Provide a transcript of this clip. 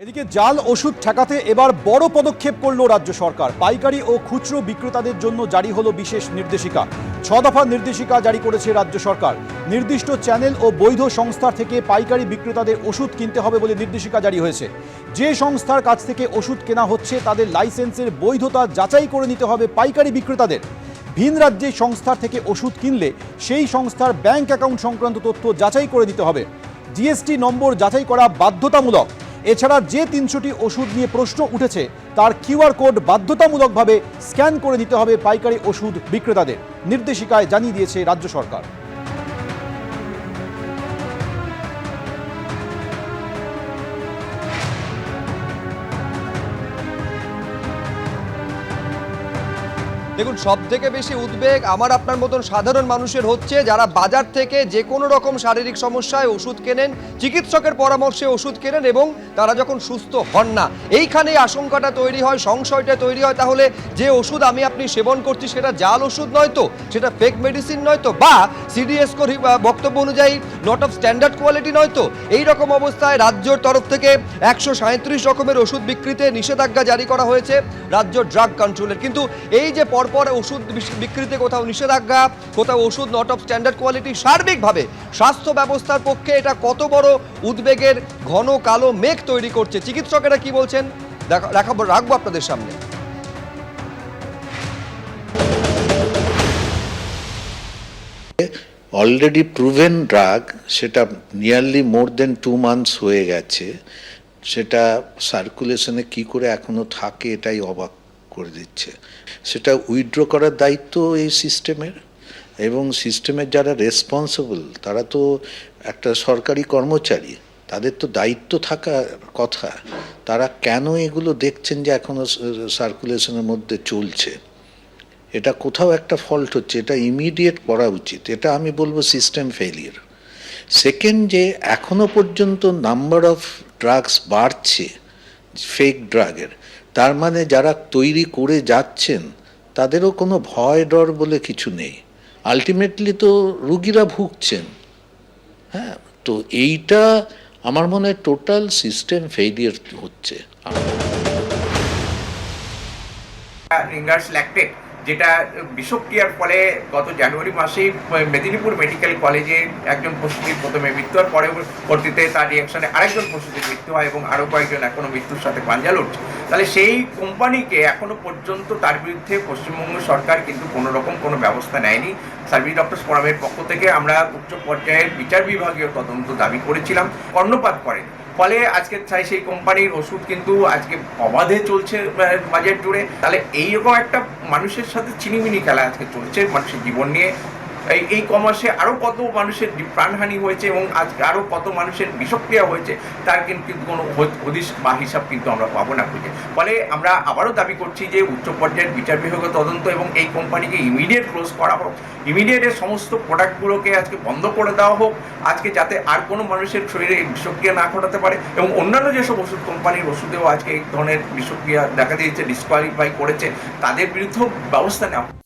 এদিকে জাল ওষুধ ঠেকাতে এবার বড় পদক্ষেপ করল রাজ্য সরকার। পাইকারি ও খুচরো বিক্রেতাদের জন্য জারি হলো বিশেষ নির্দেশিকা। 6 দফা নির্দেশিকা জারি করেছে রাজ্য সরকার। নির্দিষ্ট চ্যানেল ও বৈধ সংস্থা থেকে পাইকারি বিক্রেতাদের ওষুধ কিনতে হবে বলে নির্দেশিকা জারি হয়েছে। যে সংস্থার কাছ থেকে ওষুধ কেনা হচ্ছে তাদের লাইসেন্সের বৈধতা যাচাই করে নিতে হবে পাইকারি বিক্রেতাদের। ভিন রাজ্যে সংস্থার থেকে ওষুধ কিনলে সেই সংস্থার ব্যাংক অ্যাকাউন্ট সংক্রান্ত তথ্য যাচাই করে নিতে হবে। জিএসটি নম্বর যাচাই করা বাধ্যতামূলক। এছাড়া যে 300টি ওষুধ নিয়ে প্রশ্ন উঠেছে তার কিউআর কোড বাধ্যতামূলকভাবে স্ক্যান করে দিতে হবে পাইকারি ওষুধ বিক্রেতাদের। নির্দেশিকায় জানিয়ে দিয়েছে রাজ্য সরকার। দেখুন, সবথেকে বেশি উদ্বেগ আমার আপনার মতন সাধারণ মানুষের হচ্ছে যারা বাজার থেকে যে কোনো রকম শারীরিক সমস্যায় ওষুধ কেনেন, চিকিৎসকের পরামর্শে ওষুধ কেনেন এবং তারা যখন সুস্থ হন না, এইখানেই আশঙ্কাটা তৈরি হয়, সংশয়টা তৈরি হয় তাহলে যে ওষুধ আমি আপনি সেবন করছি সেটা জাল ওষুধ নয় তো, সেটা ফেক মেডিসিন নয় তো, বা সিডিএসকোর বক্তব্য অনুযায়ী নট অফ স্ট্যান্ডার্ড কোয়ালিটি নয় তো। এই রকম অবস্থায় রাজ্যের তরফ থেকে 137 রকমের ওষুধ বিক্রিতে নিষেধাজ্ঞা জারি করা হয়েছে রাজ্য ড্রাগ কন্ট্রোলের। কিন্তু এই যে পরপর ওষুধ বিক্রিতে কোথাও নিষেধাজ্ঞা, কোথাও ওষুধ নট অফ স্ট্যান্ডার্ড কোয়ালিটি, সার্বিকভাবে স্বাস্থ্য ব্যবস্থার পক্ষে এটা কত বড় উদ্বেগের ঘন কালো মেঘ তৈরি করছে। চিকিৎসকেরা কি বলছেন রাখবো আপনাদের সামনে। অলরেডি প্রুভেন ড্রাগ, সেটা নিয়ারলি মোর দেন 2 মান্থস হয়ে গেছে, সেটা সার্কুলেশনে কি করে এখনো থাকে এটাই অবাক করে দিচ্ছে। সেটা উইথড্র করার দায়িত্ব এই সিস্টেমের, এবং সিস্টেমের যারা রেসপন্সিবল তারা তো একটা সরকারি কর্মচারী, তাদের তো দায়িত্ব থাকার কথা। তারা কেন এগুলো দেখছেন যে এখনো সার্কুলেশনের মধ্যে চলছে? এটা কোথাও একটা ফল্ট হচ্ছে, এটা ইমিডিয়েট করা উচিত। এটা আমি বলবো সিস্টেম ফেলিয়ার। সেকেন্ড, যে এখনো পর্যন্ত নাম্বার অফ ড্রাগস বাড়ছে ফেক ড্রাগের, তার মানে যারা তৈরি করে যাচ্ছেন তাদেরও কোনো ভয় ডর বলে কিছু নেই। আলটিমেটলি তো রুগীরা ভুগছেন। হ্যাঁ, তো এইটা আমার মনে হয় টোটাল সিস্টেম ফেলিয়ার হচ্ছে। রিঙ্গার্স ল্যাকটেট, যেটা বিষক্রিয়ার ফলে গত জানুয়ারি মাসেই মেদিনীপুর মেডিকেল কলেজে একজন প্রসূতির প্রথমে মৃত্যু হওয়ার পরবর্তীতে তার রিয়াকশনে আরেকজন প্রসূতির মৃত্যু হয় এবং আরও কয়েকজন এখনো মৃত্যুর সাথে পাঞ্জা লড়ছে। তাহলে সেই কোম্পানিকে এখনো পর্যন্ত তার বিরুদ্ধে পশ্চিমবঙ্গ সরকার কিন্তু কোনো রকম কোনো ব্যবস্থা নেয়নি। সার্ভিস ডক্টরস ফোরামের পক্ষ থেকে আমরা উচ্চ পর্যায়ের বিচার বিভাগীয় তদন্ত দাবি করেছিলাম, কর্ণপাত করেন। ফলে আজকে চাই সেই কোম্পানির ওষুধ কিন্তু আজকে অবাধে চলছে বাজার জুড়ে। তাহলে এইরকম একটা মানুষের সাথে চিনিমিনি খেলা আজকে চলছে মানুষের জীবন নিয়ে। এই কমাসে আরও কত মানুষের প্রাণহানি হয়েছে এবং আজকে আরও কত মানুষের বিষক্রিয়া হয়েছে, তার কিন্তু কোনো হদিশ বা হিসাব কিন্তু আমরা পাবো না খুঁজে। ফলে আমরা আবারও দাবি করছি যে উচ্চ পর্যায়ের বিচার বিভাগীয় তদন্ত এবং এই কোম্পানিকে ইমিডিয়েট ক্লোজ করা হোক, ইমিডিয়েট সমস্ত প্রোডাক্টগুলোকে আজকে বন্ধ করে দেওয়া হোক, আজকে যাতে আর কোনো মানুষের শরীরে বিষক্রিয়া না ঘটাতে পারে। এবং অন্যান্য যেসব ওষুধ কোম্পানির ওষুধেও আজকে এই ধরনের বিষক্রিয়া দেখা দিয়েছে, ডিসকোয়ালিফাই করেছে, তাদের বিরুদ্ধেও ব্যবস্থা নেওয়া।